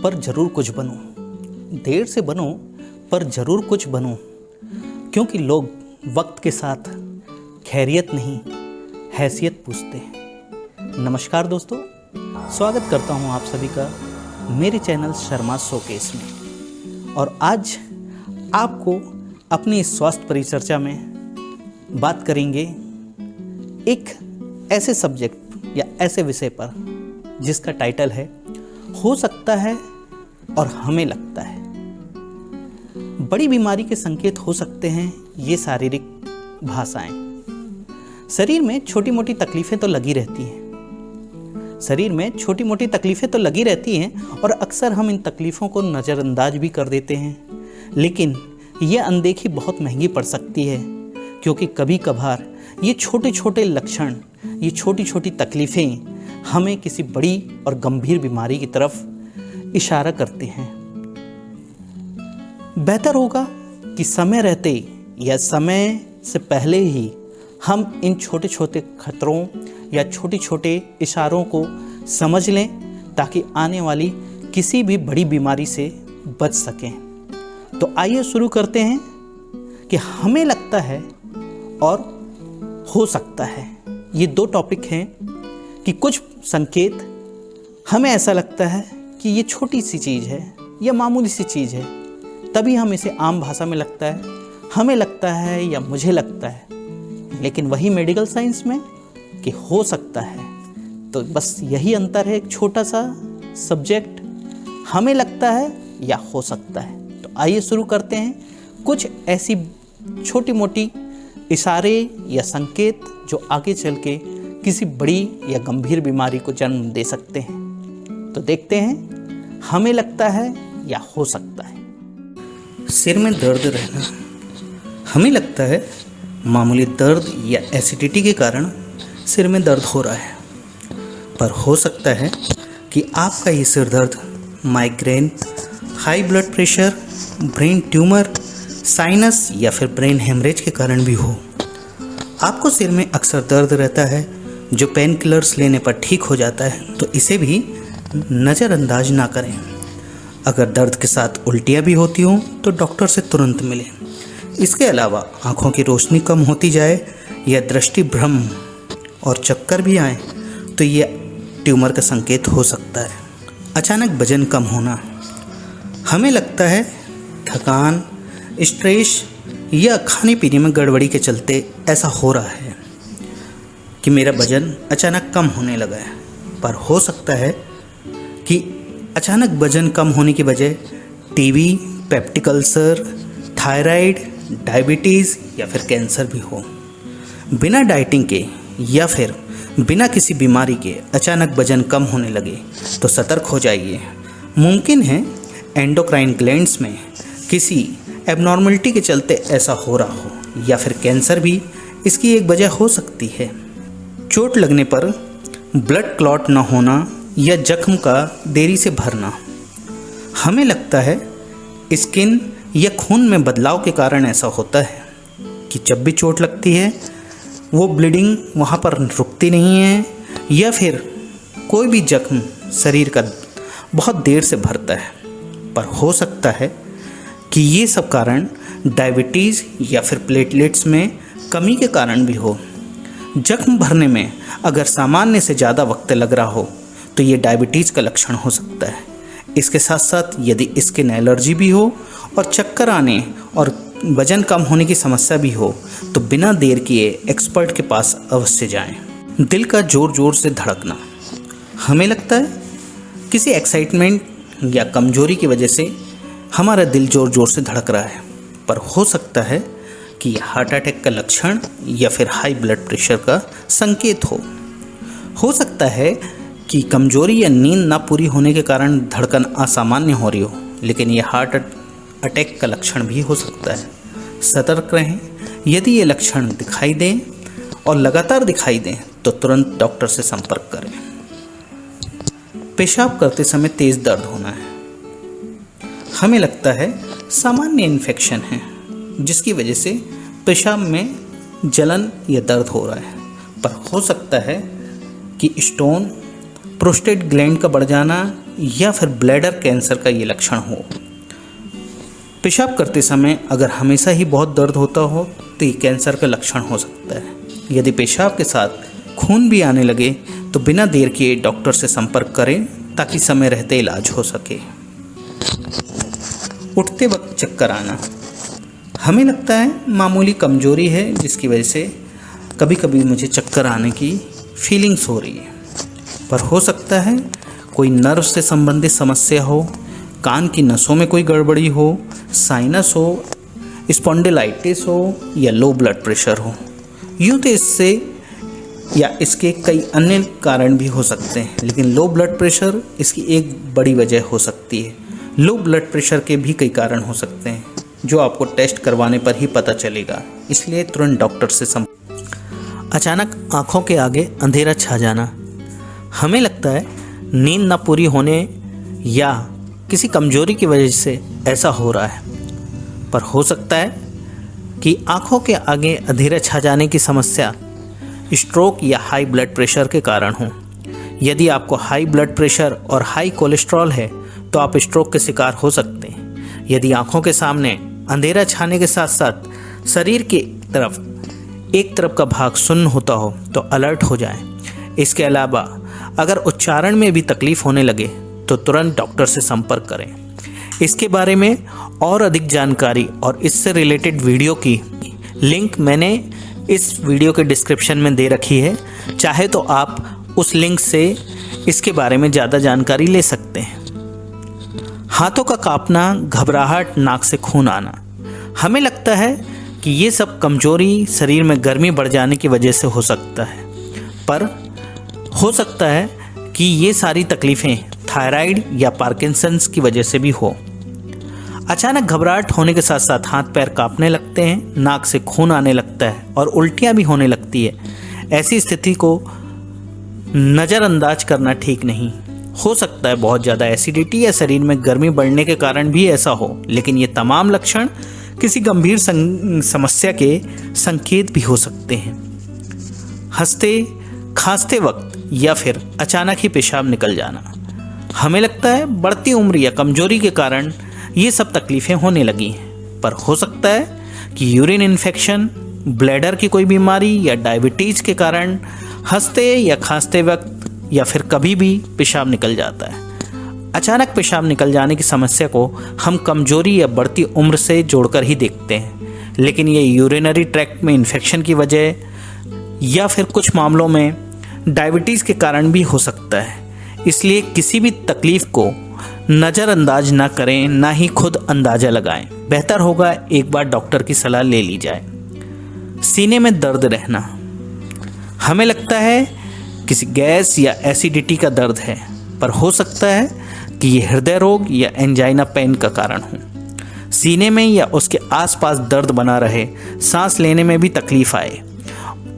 पर ज़रूर कुछ बनूं, देर से बनूं पर ज़रूर कुछ बनूं, क्योंकि लोग वक्त के साथ खैरियत नहीं हैसियत पूछते हैं। नमस्कार दोस्तों, स्वागत करता हूं आप सभी का मेरे चैनल शर्मा शोकेस में। और आज आपको अपनी स्वास्थ्य परिचर्चा में बात करेंगे एक ऐसे सब्जेक्ट या ऐसे विषय पर जिसका टाइटल है हो सकता है और हमें लगता है। बड़ी बीमारी के संकेत हो सकते हैं ये शारीरिक भाषाएं। शरीर में छोटी मोटी तकलीफें तो लगी रहती हैं और अक्सर हम इन तकलीफ़ों को नज़रअंदाज भी कर देते हैं, लेकिन ये अनदेखी बहुत महंगी पड़ सकती है, क्योंकि कभी कभार ये छोटे छोटे लक्षण, ये छोटी छोटी तकलीफ़ें हमें किसी बड़ी और गंभीर बीमारी की तरफ इशारा करते हैं। बेहतर होगा कि समय रहते या समय से पहले ही हम इन छोटे छोटे खतरों या छोटे छोटे इशारों को समझ लें, ताकि आने वाली किसी भी बड़ी बीमारी से बच सकें। तो आइए शुरू करते हैं कि हमें लगता है और हो सकता है। ये दो टॉपिक हैं कि कुछ संकेत हमें ऐसा लगता है कि ये छोटी सी चीज़ है या मामूली सी चीज़ है, तभी हम इसे आम भाषा में लगता है, हमें लगता है या मुझे लगता है। लेकिन वही मेडिकल साइंस में कि हो सकता है, तो बस यही अंतर है, एक छोटा सा सब्जेक्ट हमें लगता है या हो सकता है। तो आइए शुरू करते हैं कुछ ऐसी छोटी मोटी इशारे या संकेत जो आगे चल के किसी बड़ी या गंभीर बीमारी को जन्म दे सकते हैं। तो देखते हैं हमें लगता है या हो सकता है। सिर में दर्द रहना। हमें लगता है मामूली दर्द या एसिडिटी के कारण सिर में दर्द हो रहा है, पर हो सकता है कि आपका ये सिर दर्द migraine, high blood pressure, brain tumour, sinus या फिर ब्रेन हेमरेज के कारण भी हो। आपको सिर में अक्सर दर्द रहता है जो पेन किलर्स लेने पर ठीक हो जाता है, तो इसे भी नज़रअंदाज ना करें। अगर दर्द के साथ उल्टियाँ भी होती हों तो डॉक्टर से तुरंत मिलें। इसके अलावा आँखों की रोशनी कम होती जाए या दृष्टि भ्रम और चक्कर भी आए तो ये ट्यूमर का संकेत हो सकता है। अचानक वजन कम होना। हमें लगता है थकान, स्ट्रेस या खाने पीने में गड़बड़ी के चलते ऐसा हो रहा है कि मेरा वजन अचानक कम होने लगा है, पर हो सकता है कि अचानक वजन कम होने की वजह TB, peptic ulcer, thyroid, diabetes या फिर कैंसर भी हो। बिना डाइटिंग के या फिर बिना किसी बीमारी के अचानक वजन कम होने लगे तो सतर्क हो जाइए। मुमकिन है एंडोक्राइन ग्लैंड्स में किसी एबनॉर्मलिटी के चलते ऐसा हो रहा हो, या फिर कैंसर भी इसकी एक वजह हो सकती है। चोट लगने पर ब्लड क्लॉट न होना या जख्म का देरी से भरना। हमें लगता है स्किन या खून में बदलाव के कारण ऐसा होता है कि जब भी चोट लगती है वो ब्लीडिंग वहाँ पर रुकती नहीं है, या फिर कोई भी जख्म शरीर का बहुत देर से भरता है। पर हो सकता है कि ये सब कारण डायबिटीज़ या फिर प्लेटलेट्स में कमी के कारण भी हो। जख्म भरने में अगर सामान्य से ज़्यादा वक्त लग रहा हो तो ये डायबिटीज़ का लक्षण हो सकता है। इसके साथ साथ यदि स्किन एलर्जी भी हो और चक्कर आने और वजन कम होने की समस्या भी हो तो बिना देर किए एक्सपर्ट के पास अवश्य जाएं। दिल का ज़ोर ज़ोर से धड़कना। हमें लगता है किसी एक्साइटमेंट या कमजोरी की वजह से हमारा दिल ज़ोर ज़ोर से धड़क रहा है, पर हो सकता है कि यह हार्ट अटैक का लक्षण या फिर हाई ब्लड प्रेशर का संकेत हो सकता है कि कमजोरी या नींद ना पूरी होने के कारण धड़कन असामान्य हो रही हो, लेकिन यह हार्ट अटैक का लक्षण भी हो सकता है। सतर्क रहें। यदि ये लक्षण दिखाई दें और लगातार दिखाई दें तो तुरंत डॉक्टर से संपर्क करें। पेशाब करते समय तेज़ दर्द होना है। हमें लगता है सामान्य इन्फेक्शन है जिसकी वजह से पेशाब में जलन या दर्द हो रहा है, पर हो सकता है कि स्टोन, प्रोस्टेट ग्लैंड का बढ़ जाना या फिर ब्लैडर कैंसर का ये लक्षण हो। पेशाब करते समय अगर हमेशा ही बहुत दर्द होता हो तो ये कैंसर का लक्षण हो सकता है। यदि पेशाब के साथ खून भी आने लगे तो बिना देर किए डॉक्टर से संपर्क करें ताकि समय रहते इलाज हो सके। उठते वक्त चक्कर आना, हमें लगता है मामूली कमजोरी है जिसकी वजह से कभी कभी मुझे चक्कर आने की फीलिंग्स हो रही है, पर हो सकता है कोई नर्व से संबंधित समस्या हो, कान की नसों में कोई गड़बड़ी हो, साइनस हो, स्पॉन्डिलाइटिस हो या लो ब्लड प्रेशर हो। यूँ तो इससे या इसके कई अन्य कारण भी हो सकते हैं, लेकिन लो ब्लड प्रेशर इसकी एक बड़ी वजह हो सकती है। लो ब्लड प्रेशर के भी कई कारण हो सकते हैं जो आपको टेस्ट करवाने पर ही पता चलेगा, इसलिए तुरंत डॉक्टर से संपर्क। अचानक आँखों के आगे अंधेरा छा जाना, हमें लगता है नींद न पूरी होने या किसी कमजोरी की वजह से ऐसा हो रहा है, पर हो सकता है कि आँखों के आगे अंधेरा छा जाने की समस्या स्ट्रोक या हाई ब्लड प्रेशर के कारण हो। यदि आपको हाई ब्लड प्रेशर और हाई कोलेस्ट्रॉल है तो आप स्ट्रोक के शिकार हो सकते हैं। यदि आँखों के सामने अंधेरा छाने के साथ साथ शरीर की तरफ एक तरफ का भाग सुन्न होता हो तो अलर्ट हो जाएं। इसके अलावा अगर उच्चारण में भी तकलीफ होने लगे तो तुरंत डॉक्टर से संपर्क करें। इसके बारे में और अधिक जानकारी और इससे रिलेटेड वीडियो की लिंक मैंने इस वीडियो के डिस्क्रिप्शन में दे रखी है, चाहे तो आप उस लिंक से इसके बारे में ज़्यादा जानकारी ले सकते हैं। हाथों का कांपना, घबराहट, नाक से खून आना, हमें लगता है कि ये सब कमजोरी, शरीर में गर्मी बढ़ जाने की वजह से हो सकता है, पर हो सकता है कि ये सारी तकलीफ़ें थायराइड या पार्किंसंस की वजह से भी हो। अचानक घबराहट होने के साथ साथ हाथ पैर कांपने लगते हैं, नाक से खून आने लगता है और उल्टियाँ भी होने लगती है। ऐसी स्थिति को नज़रअंदाज करना ठीक नहीं। हो सकता है बहुत ज़्यादा एसिडिटी या शरीर में गर्मी बढ़ने के कारण भी ऐसा हो, लेकिन ये तमाम लक्षण किसी गंभीर समस्या के संकेत भी हो सकते हैं। हंसते खांसते वक्त या फिर अचानक ही पेशाब निकल जाना, हमें लगता है बढ़ती उम्र या कमजोरी के कारण ये सब तकलीफ़ें होने लगी हैं, पर हो सकता है कि यूरिन इन्फेक्शन, ब्लैडर की कोई बीमारी या डायबिटीज़ के कारण हंसते या खांसते वक्त या फिर कभी भी पेशाब निकल जाता है। अचानक पेशाब निकल जाने की समस्या को हम कमजोरी या बढ़ती उम्र से जोड़कर ही देखते हैं, लेकिन ये यूरिनरी ट्रैक्ट में इन्फेक्शन की वजह या फिर कुछ मामलों में डायबिटीज़ के कारण भी हो सकता है। इसलिए किसी भी तकलीफ़ को नज़रअंदाज ना करें, ना ही खुद अंदाज़ा लगाएं। बेहतर होगा एक बार डॉक्टर की सलाह ले ली जाए। सीने में दर्द रहना, हमें लगता है किसी गैस या एसिडिटी का दर्द है, पर हो सकता है कि ये हृदय रोग या एंजाइना पेन का कारण हो। सीने में या उसके आसपास दर्द बना रहे, सांस लेने में भी तकलीफ आए,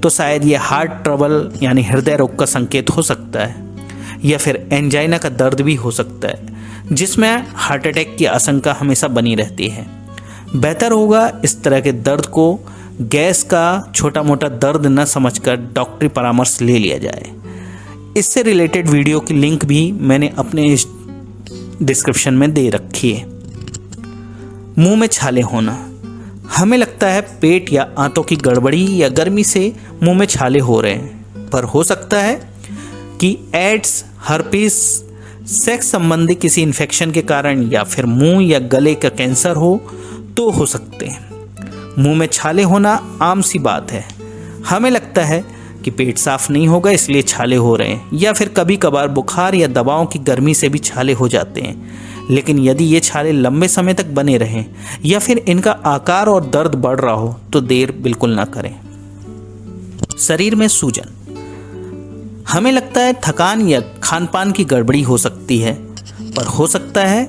तो शायद ये हार्ट ट्रबल यानी हृदय रोग का संकेत हो सकता है, या फिर एंजाइना का दर्द भी हो सकता है जिसमें हार्ट अटैक की आशंका हमेशा बनी रहती है। बेहतर होगा इस तरह के दर्द को गैस का छोटा मोटा दर्द न समझकर डॉक्टरी परामर्श ले लिया जाए। इससे रिलेटेड वीडियो की लिंक भी मैंने अपने इस डिस्क्रिप्शन में दे रखी है। मुंह में छाले होना, हमें लगता है पेट या आंतों की गड़बड़ी या गर्मी से मुंह में छाले हो रहे हैं, पर हो सकता है कि एड्स, हर्पीस, सेक्स संबंधी किसी इन्फेक्शन के कारण या फिर मुंह या गले का कैंसर हो हो सकते हैं। मुंह में छाले होना आम सी बात है। हमें लगता है कि पेट साफ नहीं होगा इसलिए छाले हो रहे हैं, या फिर कभी कभार बुखार या दवाओं की गर्मी से भी छाले हो जाते हैं। लेकिन यदि ये छाले लंबे समय तक बने रहें या फिर इनका आकार और दर्द बढ़ रहा हो तो देर बिल्कुल ना करें। शरीर में सूजन, हमें लगता है थकान या खान-पान की गड़बड़ी हो सकती है, पर हो सकता है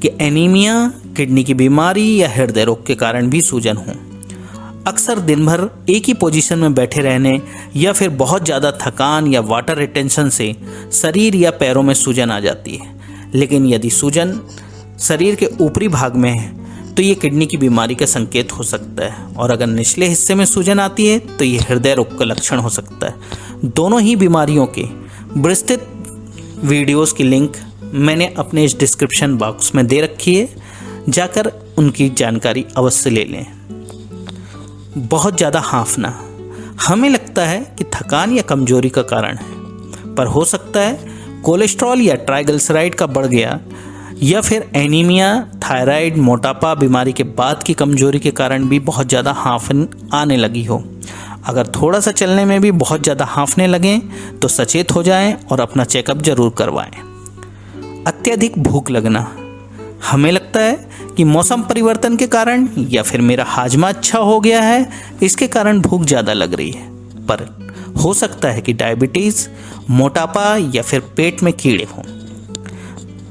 कि एनीमिया, किडनी की बीमारी या हृदय रोग के कारण भी सूजन हो। अक्सर दिन भर एक ही पोजीशन में बैठे रहने या फिर बहुत ज़्यादा थकान या वाटर रिटेंशन से शरीर या पैरों में सूजन आ जाती है। लेकिन यदि सूजन शरीर के ऊपरी भाग में है तो ये किडनी की बीमारी का संकेत हो सकता है, और अगर निचले हिस्से में सूजन आती है तो ये हृदय रोग का लक्षण हो सकता है। दोनों ही बीमारियों के विस्तृत वीडियोस की लिंक मैंने अपने इस डिस्क्रिप्शन बॉक्स में दे रखी है, जाकर उनकी जानकारी अवश्य ले लें। बहुत ज़्यादा हाँफना हमें लगता है कि थकान या कमजोरी का कारण है, पर हो सकता है कोलेस्ट्रॉल या ट्राइग्लिसराइड का बढ़ गया या फिर एनीमिया, थायराइड, मोटापा, बीमारी के बाद की कमजोरी के कारण भी बहुत ज़्यादा हाँफन आने लगी हो। अगर थोड़ा सा चलने में भी बहुत ज़्यादा हाँफने लगें तो सचेत हो जाएं और अपना चेकअप ज़रूर करवाएं। अत्यधिक भूख लगना हमें लगता है कि मौसम परिवर्तन के कारण या फिर मेरा हाजमा अच्छा हो गया है, इसके कारण भूख ज़्यादा लग रही है, पर हो सकता है कि डायबिटीज़, मोटापा या फिर पेट में कीड़े हों।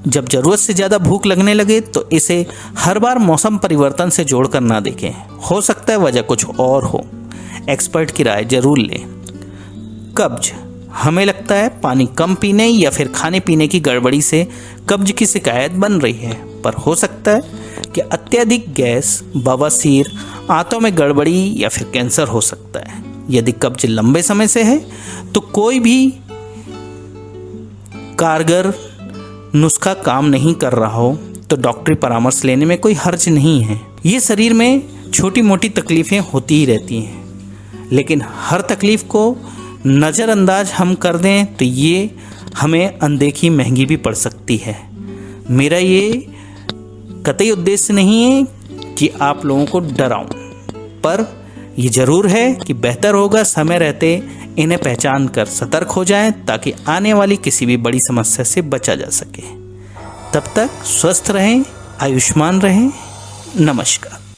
जब ज़रूरत से ज़्यादा भूख लगने लगे तो इसे हर बार मौसम परिवर्तन से जोड़कर ना देखें, हो सकता है वजह कुछ और हो। एक्सपर्ट की राय जरूर लें। कब्ज हमें लगता है पानी कम पीने या फिर खाने पीने की गड़बड़ी से कब्ज की शिकायत बन रही है, पर हो सकता है कि अत्यधिक गैस, बवासीर, आंतों में गड़बड़ी या फिर कैंसर हो सकता है। यदि कब्ज लंबे समय से है तो कोई भी कारगर नुस्खा काम नहीं कर रहा हो तो डॉक्टरी परामर्श लेने में कोई हर्ज नहीं है। ये शरीर में छोटी मोटी तकलीफ़ें होती ही रहती हैं, लेकिन हर तकलीफ़ को नज़रअंदाज हम कर दें तो ये हमें अनदेखी महंगी भी पड़ सकती है। मेरा ये कतई उद्देश्य नहीं है कि आप लोगों को डराऊं, पर ये ज़रूर है कि बेहतर होगा समय रहते इन्हें पहचान कर सतर्क हो जाएं, ताकि आने वाली किसी भी बड़ी समस्या से बचा जा सके। तब तक स्वस्थ रहें, आयुष्मान रहें। नमस्कार।